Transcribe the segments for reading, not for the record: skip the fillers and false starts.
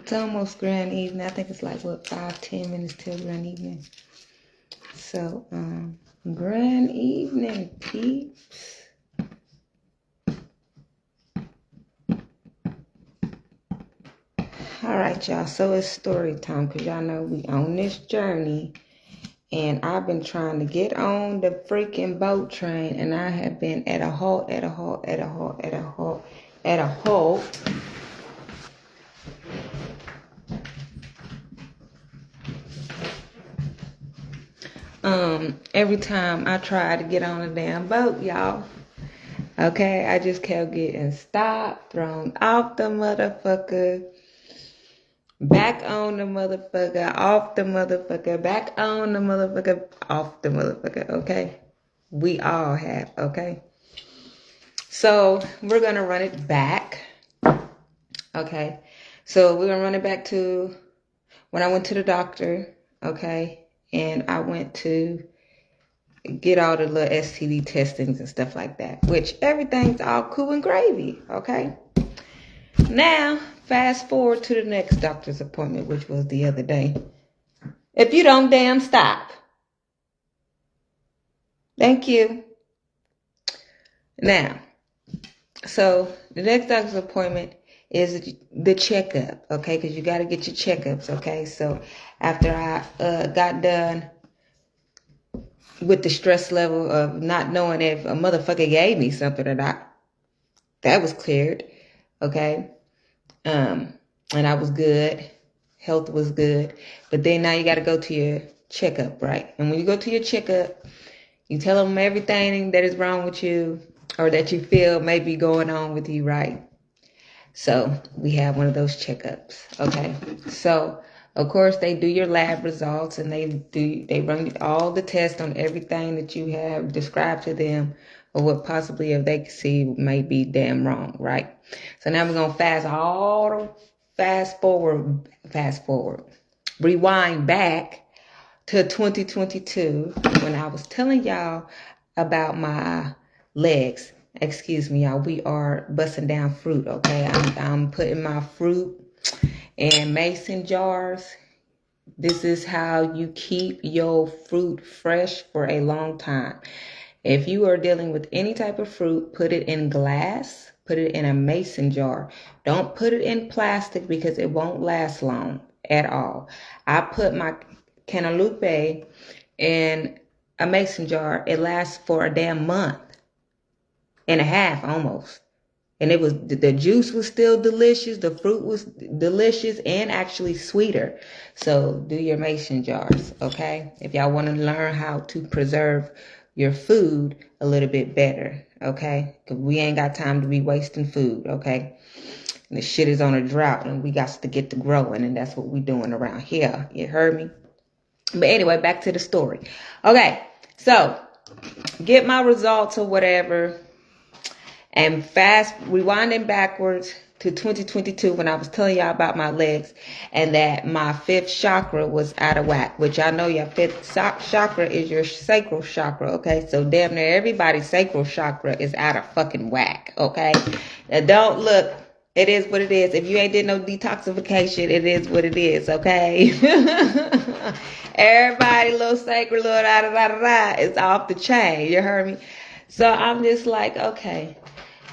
It's almost grand evening. I think it's like, what, 5-10 minutes till grand evening. So, grand evening, peeps. All right, y'all. So it's story time because y'all know we on this journey. And I've been trying to get on the freaking boat train. And I have been at a halt. Every time I try to get on a damn boat, y'all. Okay, I just kept getting stopped, thrown off the motherfucker, back on the motherfucker, off the motherfucker, back on the motherfucker, off the motherfucker, okay? We all have, okay? So we're going to run it back, okay? So we're going to run it back to when I went to the doctor, okay? And I went to get all the little STD testings and stuff like that, which everything's all cool and gravy, okay? Now, fast forward to the next doctor's appointment, which was the other day. If you don't damn stop. Thank you. Now, so the next doctor's appointment is the checkup, okay? Because you got to get your checkups, okay? So after I got done with the stress level of not knowing if a motherfucker gave me something or not, that was cleared, okay? And I was good. Health was good. But then now you got to go to your checkup, right? And when you go to your checkup, you tell them everything that is wrong with you or that you feel may be going on with you, right? So we have one of those checkups, okay? So, of course, they do your lab results and they run all the tests on everything that you have described to them or what possibly if they see may be damn wrong, right? So now we're going to fast forward, rewind back to 2022 when I was telling y'all about my legs. Excuse me, y'all. We are busting down fruit, okay? I'm putting my fruit in mason jars. This is how you keep your fruit fresh for a long time. If you are dealing with any type of fruit, put it in glass, put it in a mason jar. Don't put it in plastic because it won't last long at all. I put my cantaloupe in a mason jar. It lasts for a damn month and a half almost. And it was, the juice was still delicious. The fruit was delicious and actually sweeter. So do your mason jars, okay? If y'all want to learn how to preserve your food a little bit better, okay? Because we ain't got time to be wasting food, okay? And the shit is on a drought and we got to get to growing, and that's what we doing around here. You heard me? But anyway, back to the story. Okay, so get my results or whatever. And rewinding backwards to 2022 when I was telling y'all about my legs and that my fifth chakra was out of whack, which I know your fifth chakra is your sacral chakra, okay? So damn near everybody's sacral chakra is out of fucking whack, okay? Now don't look, it is what it is. If you ain't did no detoxification, it is what it is, okay? Everybody, little sacral, little da-da-da-da-da, it's off the chain, you heard me? So I'm just like, okay.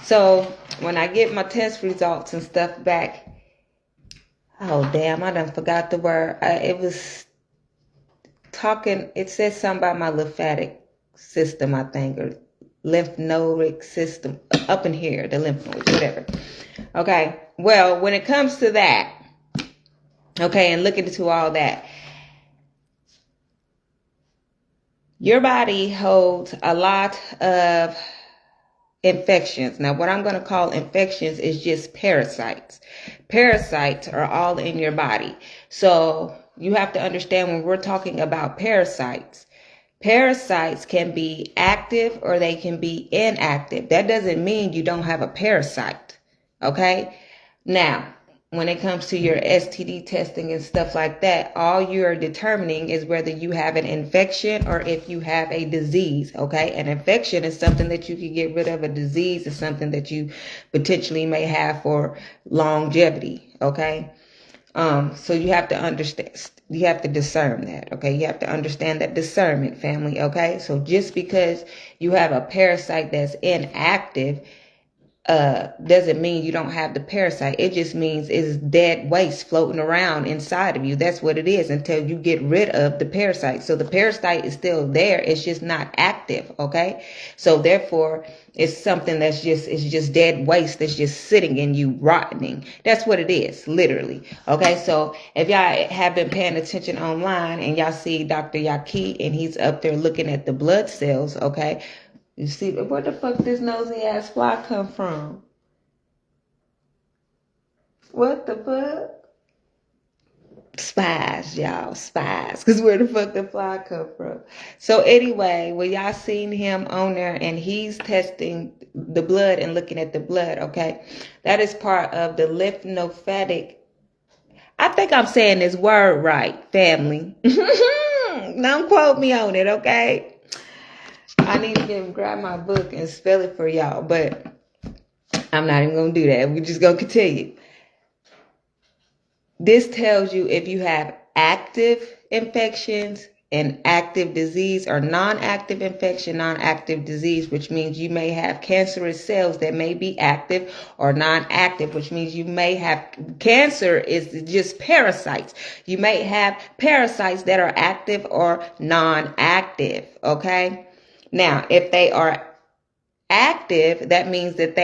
So when I get my test results and stuff back, oh damn, I done forgot the word. It said something about my lymphatic system, I think, or lymphnodic system up in here, the lymph nodes, whatever. Okay, well, when it comes to that, okay, and looking into all that, your body holds a lot of infections. Now, what I'm going to call infections is just parasites. Parasites are all in your body. So you have to understand when we're talking about parasites, parasites can be active or they can be inactive. That doesn't mean you don't have a parasite. Okay? Now, when it comes to your STD testing and stuff like that, all you're determining is whether you have an infection or if you have a disease, okay? An infection is something that you can get rid of. A disease is something that you potentially may have for longevity, okay? So you have to understand, you have to discern that, okay? You have to understand that discernment, family, okay? So just because you have a parasite that's inactive, doesn't mean you don't have the parasite. It just means it's dead waste floating around inside of you. That's what it is until you get rid of the parasite. So the parasite is still there. It's just not active. Okay. So therefore it's something that's just dead waste that's just sitting in you rotting. That's what it is, literally. Okay. So if y'all have been paying attention online and y'all see Dr. Yaki and he's up there looking at the blood cells. Okay. You see, where the fuck this nosy ass fly come from? What the fuck? Spies, y'all, spies. Because where the fuck the fly come from? So anyway, when y'all seen him on there and he's testing the blood and looking at the blood, okay? That is part of the lymphnophatic. I think I'm saying this word right, family. Don't quote me on it, okay? I need to grab my book and spell it for y'all, but I'm not even going to do that. We're just going to continue. This tells you if you have active infections and active disease or non-active infection, non-active disease, which means you may have cancerous cells that may be active or non-active, which means you may have cancer is just parasites. You may have parasites that are active or non-active. Okay. Now, if they are active, that means that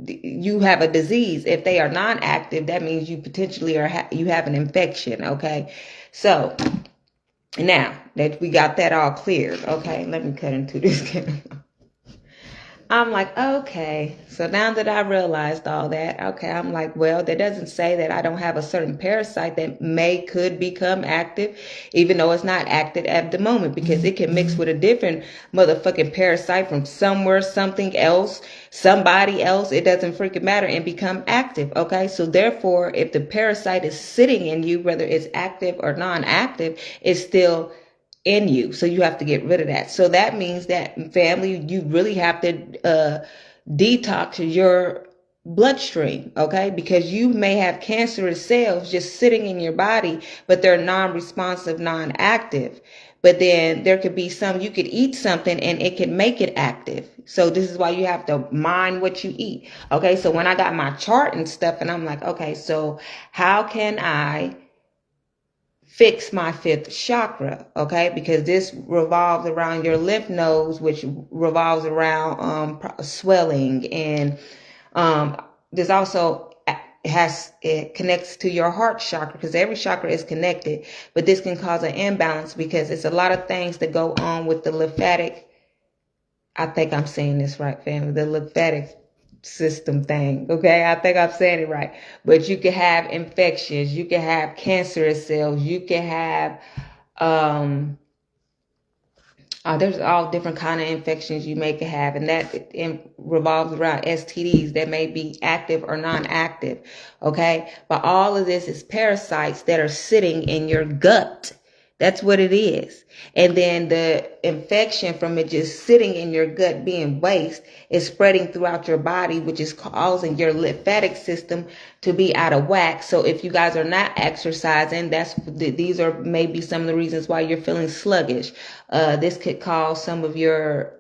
you have a disease. If they are non-active, that means you potentially you have an infection. Okay. So now that we got that all cleared, okay, let me cut into this. I'm like, okay, so now that I realized all that, okay, I'm like, well, that doesn't say that I don't have a certain parasite that could become active, even though it's not active at the moment, because it can mix with a different motherfucking parasite from somewhere, something else, somebody else. It doesn't freaking matter and become active. Okay. So therefore, if the parasite is sitting in you, whether it's active or non-active, it's still in you. So you have to get rid of that. So that means that, family, you really have to detox your bloodstream, okay? Because you may have cancerous cells just sitting in your body, but they're non-responsive, non-active. But then there could be you could eat something and it can make it active. So this is why you have to mind what you eat. Okay. So when I got my chart and stuff and I'm like, okay, so how can I fix my fifth chakra? Okay, because this revolves around your lymph nodes, which revolves around swelling, and this also it connects to your heart chakra, because every chakra is connected, but this can cause an imbalance because it's a lot of things that go on with the lymphatic. I think I'm saying this right, family. The lymphatic system thing. Okay. I think I'm saying it right. But you can have infections. You can have cancerous cells. You can have, there's all different kind of infections you may have. And that revolves around STDs that may be active or non-active. Okay. But all of this is parasites that are sitting in your gut. That's what it is. And then the infection from it just sitting in your gut being waste is spreading throughout your body, which is causing your lymphatic system to be out of whack. So if you guys are not exercising, these are maybe some of the reasons why you're feeling sluggish. This could cause some of your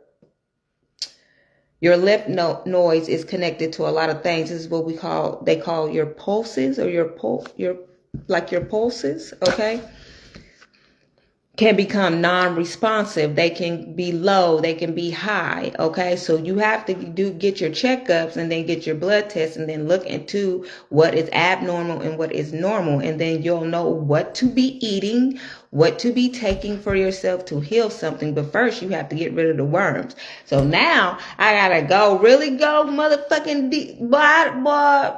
lymph noise is connected to a lot of things. This is what they call your pulses, or your pulses. Okay. Can become non-responsive. They can be low. They can be high. Okay. So you have to get your checkups and then get your blood tests and then look into what is abnormal and what is normal. And then you'll know what to be eating, what to be taking for yourself to heal something. But first you have to get rid of the worms. So now I gotta really go motherfucking deep. Boy,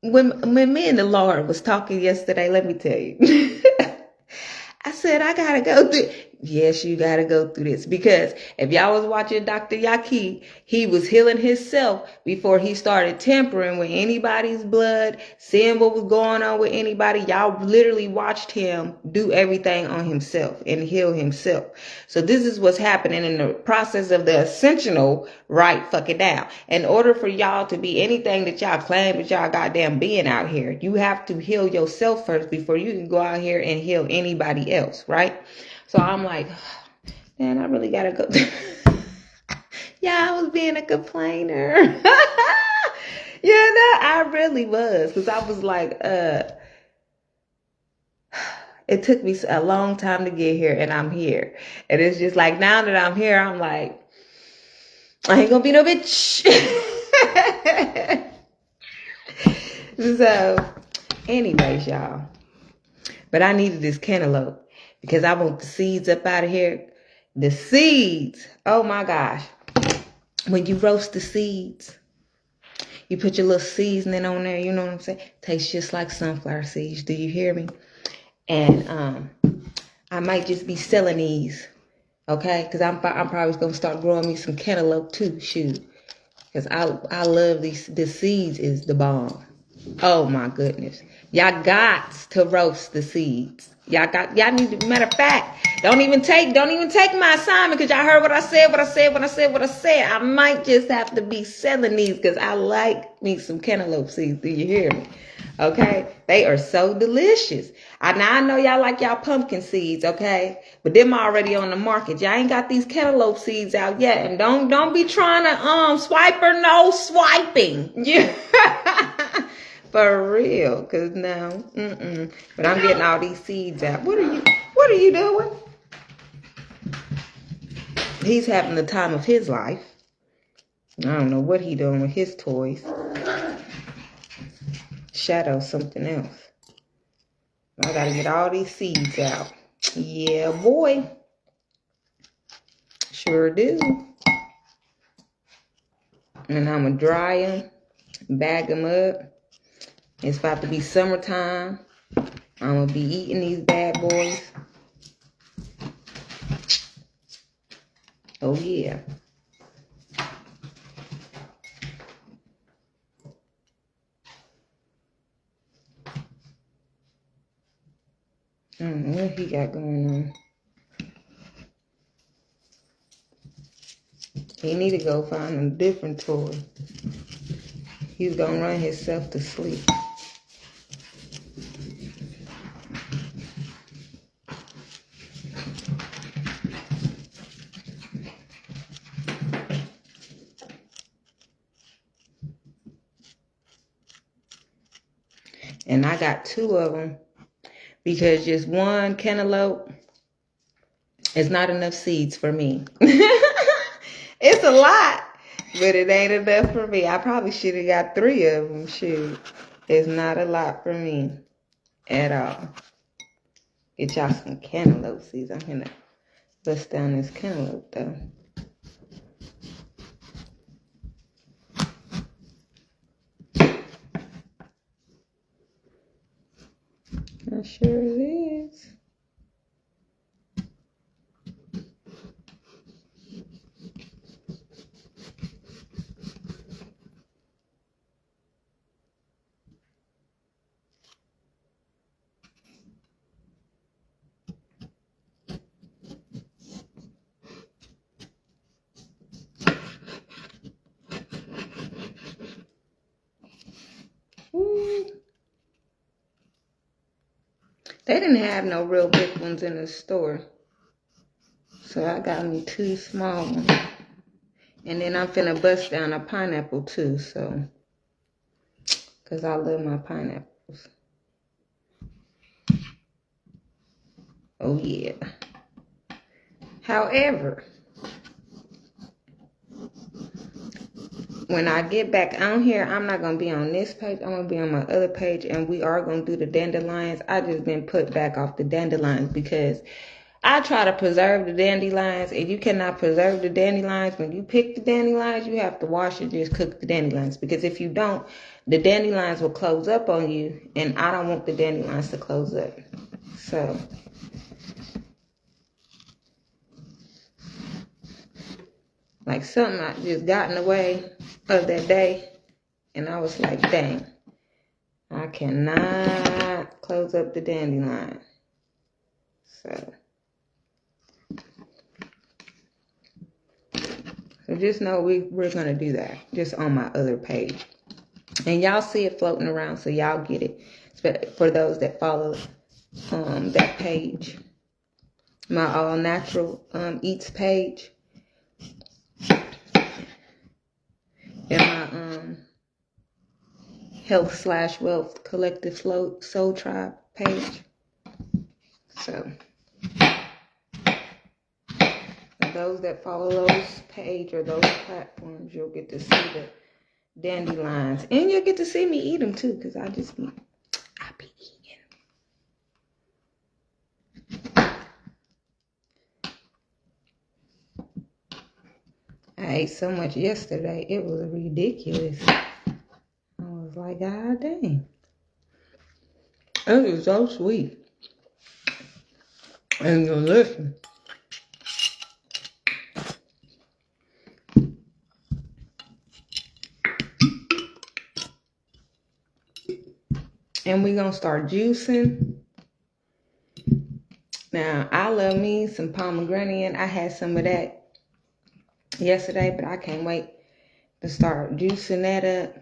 when me and the Lord was talking yesterday, let me tell you. I said, I gotta go through. Yes, you got to go through this. Because if y'all was watching Dr. Yaki, he was healing himself before he started tampering with anybody's blood, seeing what was going on with anybody. Y'all literally watched him do everything on himself and heal himself. So this is what's happening in the process of the ascensional right fucking down. In order for y'all to be anything that y'all claim that y'all goddamn being out here, you have to heal yourself first before you can go out here and heal anybody else, right? So I'm like, man, I really gotta go. Yeah, I was being a complainer. I really was. Because I was like, it took me a long time to get here, and I'm here. And it's just like, now that I'm here, I'm like, I ain't gonna be no bitch. So, anyways, y'all. But I needed this cantaloupe because I want the seeds up out of here. The seeds. Oh my gosh. When you roast the seeds, you put your little seasoning on there. You know what I'm saying? Tastes just like sunflower seeds. Do you hear me? And I might just be selling these. Okay? Because I'm probably going to start growing me some cantaloupe too. Shoot. Because I love these. The seeds is the bomb. Oh my goodness. Y'all got to roast the seeds. Y'all need to, matter of fact, don't even take my assignment because y'all heard what I said. I might just have to be selling these because I like me some cantaloupe seeds. Do you hear me? Okay? They are so delicious. I know y'all like y'all pumpkin seeds, okay? But them already on the market. Y'all ain't got these cantaloupe seeds out yet. And don't be trying to swipe or no swiping. Yeah. For real, cause no, But I'm getting all these seeds out. What are you doing? He's having the time of his life. I don't know what he doing with his toys. Shadow something else. I gotta get all these seeds out. Yeah, boy. Sure do. And I'm gonna dry them, bag them up. It's about to be summertime. I'm going to be eating these bad boys. Oh, yeah. I don't know what he got going on. He need to go find a different toy. He's going to run himself to sleep. And I got 2 of them because just one cantaloupe is not enough seeds for me. It's a lot, but it ain't enough for me. I probably should have got 3 of them. Shoot. It's not a lot for me at all. Get y'all some cantaloupe seeds. I'm going to bust down this cantaloupe, though. I sure is. They didn't have no real big ones in the store. So I got me 2 small ones. And then I'm finna bust down a pineapple too, so. Because I love my pineapples. Oh yeah. However, when I get back on here, I'm not going to be on this page. I'm going to be on my other page, and we are going to do the dandelions. I just been put back off the dandelions because I try to preserve the dandelions, and you cannot preserve the dandelions. When you pick the dandelions, you have to wash and just cook the dandelions, because if you don't, the dandelions will close up on you, and I don't want the dandelions to close up. So Like something I just got in the way of that day. And I was like, dang, I cannot close up the dandelion. So just know we're going to do that just on my other page. And y'all see it floating around, so y'all get it. For those that follow that page, my all natural eats page, and my health/wealth collective soul tribe page. So those that follow those page or those platforms, you'll get to see the dandelions, and you'll get to see me eat them too, because I be eating. I ate so much yesterday, it was ridiculous. I was like, God dang, it was so sweet and delicious. And we're going to start juicing. Now, I love me some pomegranate. I had some of that yesterday, but I can't wait to start juicing that up.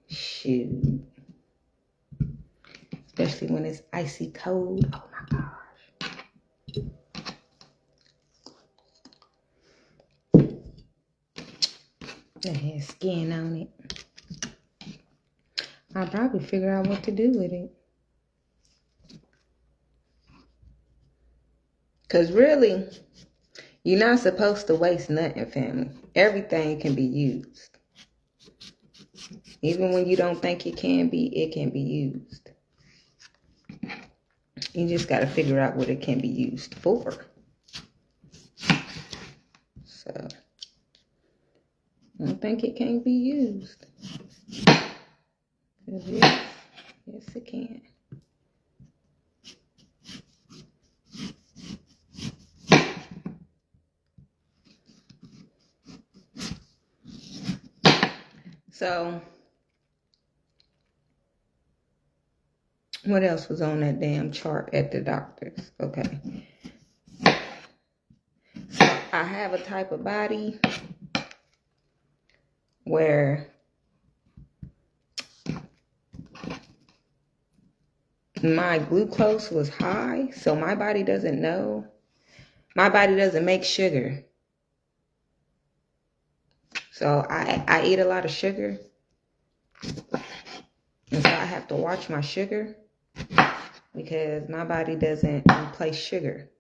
Shoot. Especially when it's icy cold. Oh my gosh. It has skin on it. I'll probably figure out what to do with it. Because really, you're not supposed to waste nothing, family. Everything can be used. Even when you don't think it can be used. You just got to figure out what it can be used for. So, I don't think it can be used. Yes, it can. So, what else was on that damn chart at the doctor's? Okay. So, I have a type of body where my glucose was high, so my body doesn't know. My body doesn't make sugar. So I eat a lot of sugar. And so I have to watch my sugar because my body doesn't replace sugar.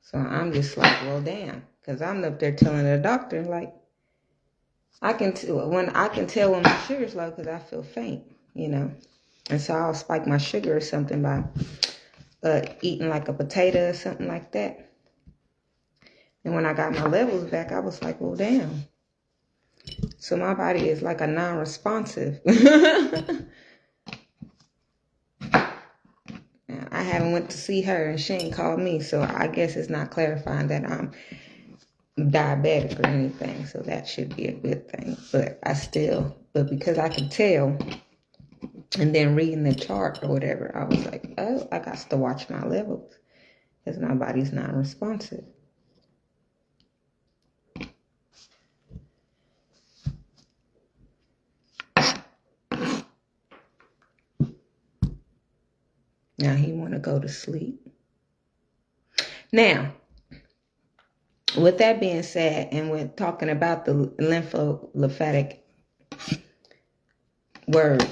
So I'm just like, well, damn. Because I'm up there telling the doctor, like, I can tell when my sugar's low because I feel faint, And so I'll spike my sugar or something by eating like a potato or something like that. And when I got my levels back, I was like, well, damn. So my body is like a non-responsive. I haven't went to see her and she ain't called me. So I guess it's not clarifying that I'm diabetic or anything. So that should be a good thing. But because I can tell, and then reading the chart or whatever, I was like, oh, I got to watch my levels because my body's not responsive. Now he want to go to sleep. Now, with that being said, and we're talking about the lymphatic word,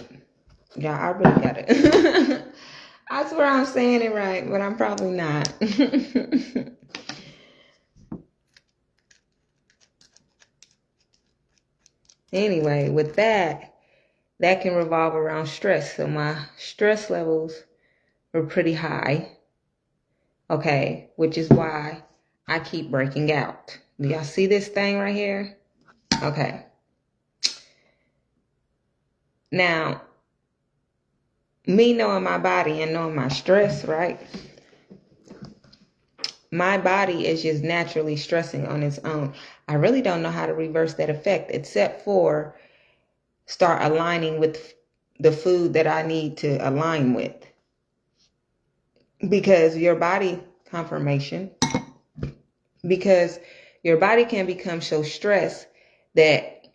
y'all, I really got it. I swear I'm saying it right, but I'm probably not. Anyway, with that can revolve around stress. So my stress levels were pretty high. Okay, which is why I keep breaking out. Do y'all see this thing right here? Okay. Now, me knowing my body and knowing my stress, right? my body is just naturally stressing on its own. I really don't know how to reverse that effect except for start aligning with the food that I need to align with. Because your body confirmation, because your body can become so stressed that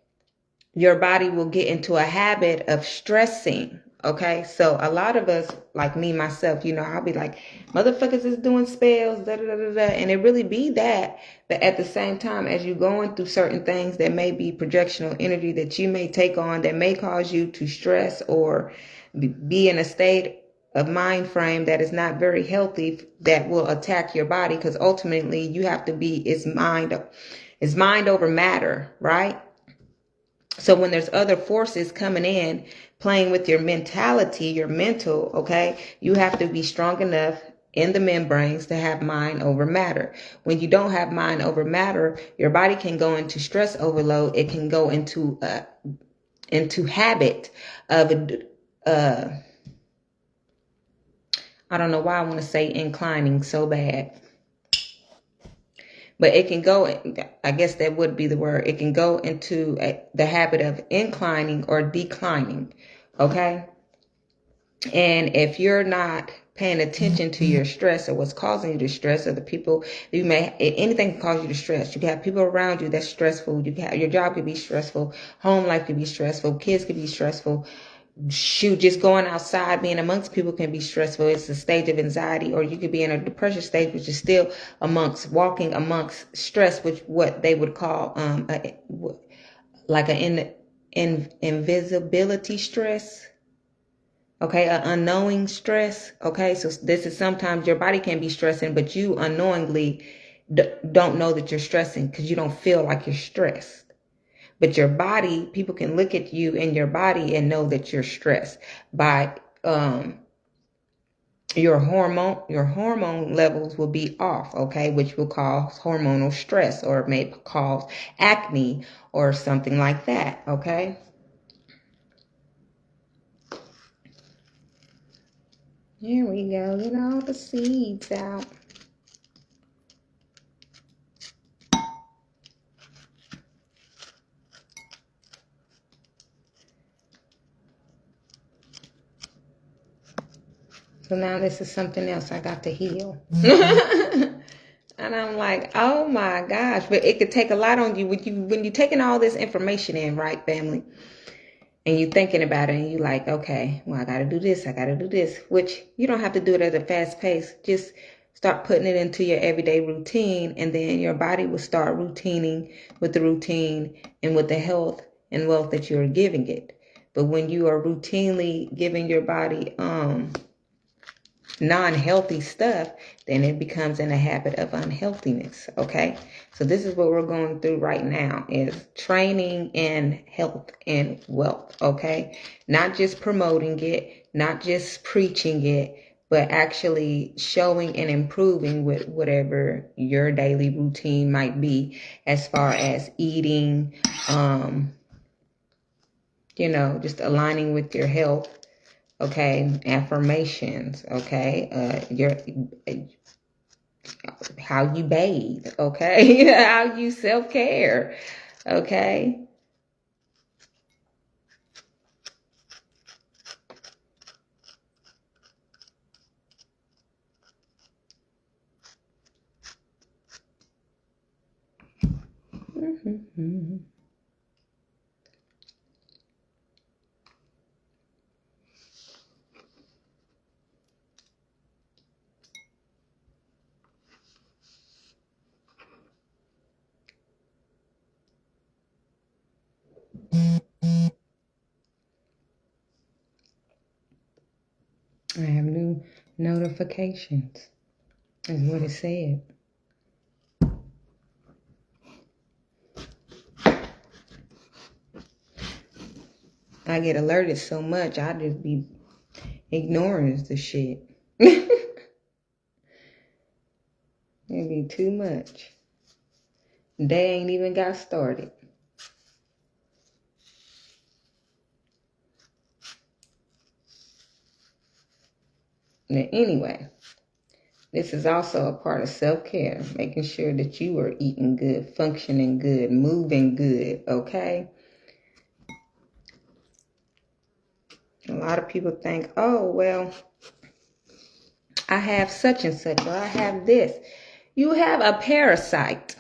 your body will get into a habit of stressing. Okay, so a lot of us, like me myself, I'll be like, motherfuckers is doing spells, da da da da da, and it really be that. But at the same time, as you going through certain things that may be projectional energy that you may take on that may cause you to stress or be in a state of mind frame that is not very healthy, that will attack your body, because ultimately you have to be it's mind over matter, right? So when there's other forces coming in, playing with your mentality, your mental, okay, you have to be strong enough in the membranes to have mind over matter. When you don't have mind over matter, your body can go into stress overload. It can go into habit of I don't know why I want to say inclining so bad. But it can go, I guess that would be the word. It can go into the habit of inclining or declining. Okay. And if you're not paying attention to your stress or what's causing you to stress, or the people anything can cause you to stress. You can have people around you that's stressful. Your job could be stressful. Home life could be stressful. Kids could be stressful. Shoot, just going outside, being amongst people can be stressful. It's a stage of anxiety, or you could be in a depression stage, which is still walking amongst stress, which what they would call like invisibility stress. Okay, an unknowing stress. Okay, so this is sometimes your body can be stressing, but you unknowingly don't know that you're stressing because you don't feel like you're stressed. But your body, people can look at you in your body and know that you're stressed by your hormone levels will be off, okay, which will cause hormonal stress, or it may cause acne or something like that, okay? Here we go, get all the seeds out. So now this is something else I got to heal. And I'm like, oh my gosh, but it could take a lot on you when you're taking all this information in, right, family? And you thinking about it and you like, okay, well, I got to do this, which you don't have to do it at a fast pace. Just start putting it into your everyday routine, and then your body will start routining with the routine and with the health and wealth that you're giving it. But when you are routinely giving your body non-healthy stuff, then it becomes in a habit of unhealthiness. Okay, so this is what we're going through right now, is training in health and wealth. Okay, not just promoting it, not just preaching it, but actually showing and improving with whatever your daily routine might be, as far as eating, just aligning with your health. Okay, affirmations. Okay, how you bathe. Okay, how you self-care. Okay. Mm-hmm. I have new notifications, is what it said. I get alerted so much, I just be ignoring the shit. It be too much. Day ain't even got started. Now, anyway, This is also a part of self-care, making sure that you are eating good, functioning good, moving good, okay? A lot of people think, oh, well, I have such and such, or I have this. You have a parasite.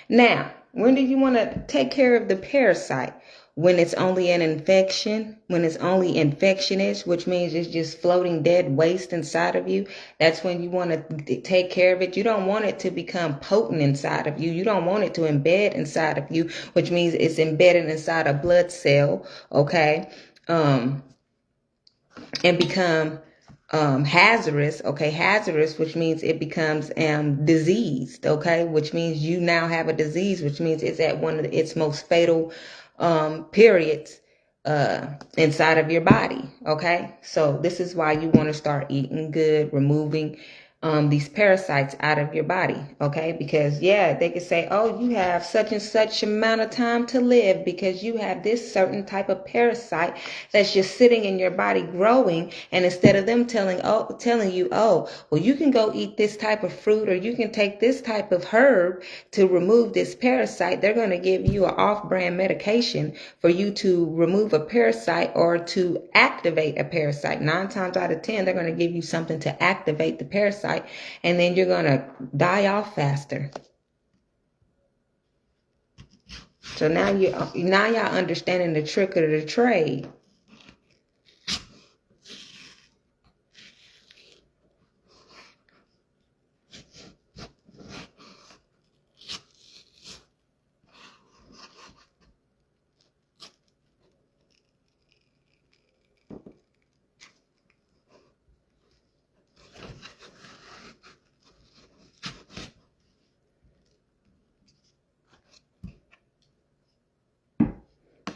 Now, when do you want to take care of the parasite? When it's only an infection, when it's only infectious, which means it's just floating dead waste inside of you. That's when you want to take care of it. You don't want it to become potent inside of you. You don't want it to embed inside of you, which means it's embedded inside a blood cell, okay? And become hazardous, okay, hazardous, which means it becomes diseased, okay, which means you now have a disease, which means it's at one of its most fatal periods inside of your body, okay? So this is why you want to start eating good, removing these parasites out of your body, okay? Because yeah, they could say, oh, you have such and such amount of time to live because you have this certain type of parasite that's just sitting in your body growing. And instead of them telling you, oh, well, you can go eat this type of fruit or you can take this type of herb to remove this parasite, they're going to give you an off-brand medication for you to remove a parasite or to activate a parasite. 9 times out of 10, they're going to give you something to activate the parasite, and then you're going to die off faster. So now y'all understanding the trick of the trade.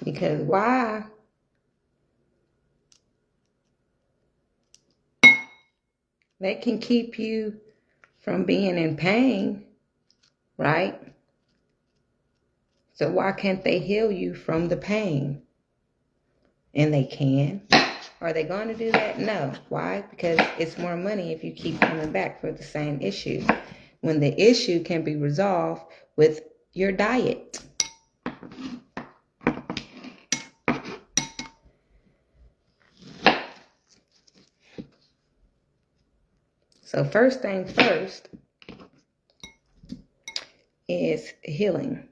Because why? They can keep you from being in pain, right? So why can't they heal you from the pain? And they can. Are they going to do that? No. Why? Because it's more money if you keep coming back for the same issue, when the issue can be resolved with your diet. So first thing first is healing.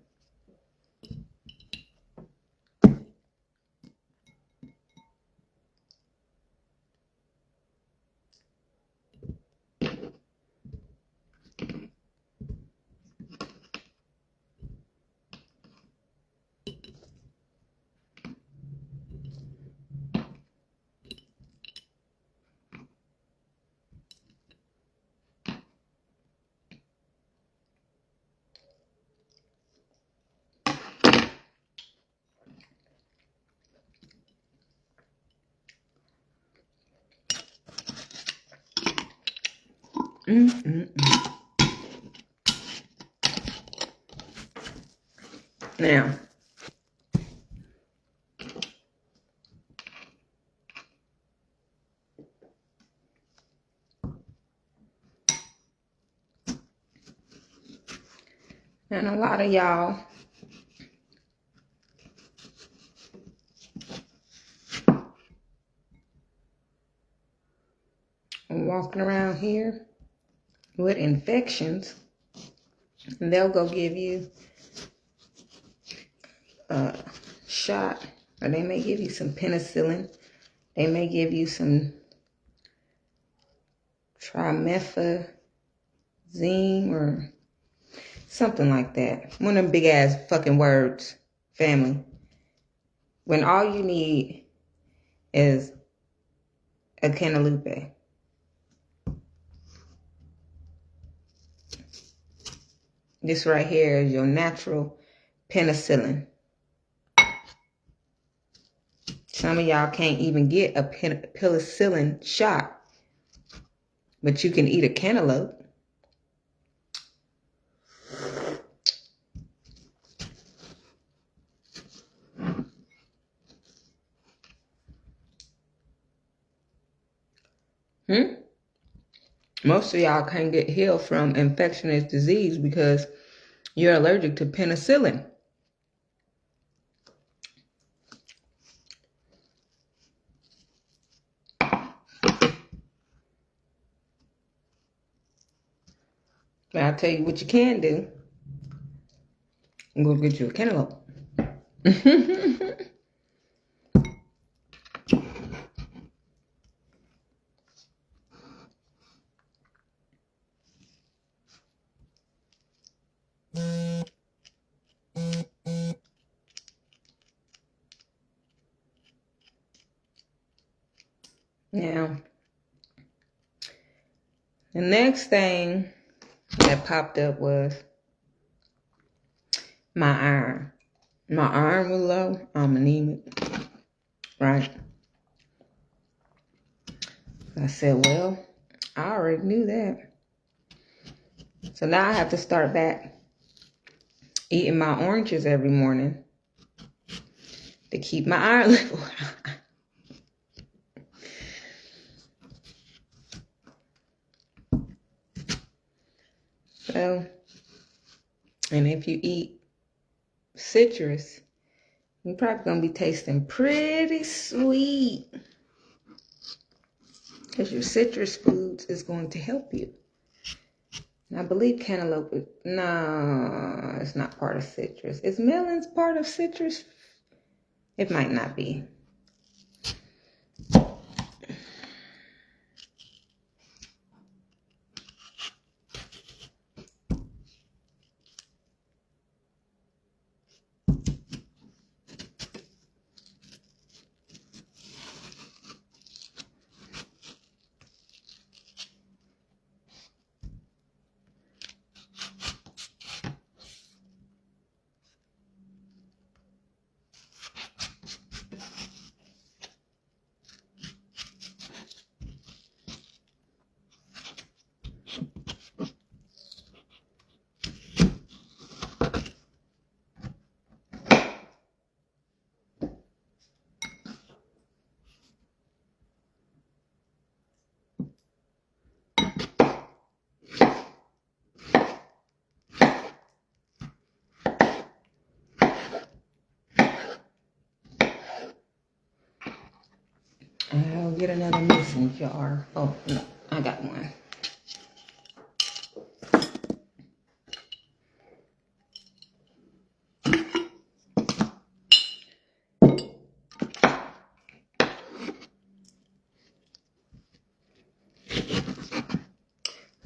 Now, and a lot of y'all are walking around here with infections, and they'll go give you a shot, or they may give you some penicillin. They may give you some trimethazine or something like that. One of them big ass fucking words, family. When all you need is a cantaloupe. This right here is your natural penicillin. Some of y'all can't even get a penicillin shot, but you can eat a cantaloupe. Most of y'all can't get healed from infectious disease because you're allergic to penicillin. But I'll tell you what you can do. I'm going to get you a cantaloupe. Now, the next thing that popped up was my iron. My iron was low. I'm anemic, right? I said, well, I already knew that. So now I have to start back eating my oranges every morning to keep my iron level high. So, and if you eat citrus, you're probably going to be tasting pretty sweet, because your citrus foods is going to help you. And I believe cantaloupe, no, it's not part of citrus. Is melons part of citrus? It might not be. I'll get another mason jar. Oh, no, I got one.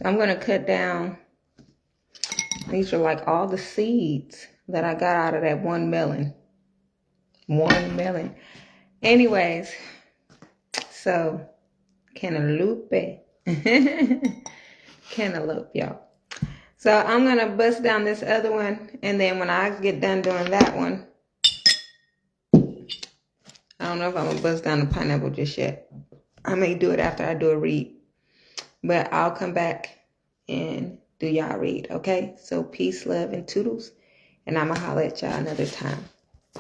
I'm going to cut down. These are like all the seeds that I got out of that one melon. One melon. Anyways, so cantaloupe. Cantaloupe, y'all. So I'm going to bust down this other one. And then when I get done doing that one, I don't know if I'm going to bust down the pineapple just yet. I may do it after I do a read. But I'll come back and do y'all read, okay? So peace, love, and toodles. And I'm going to holler at y'all another time.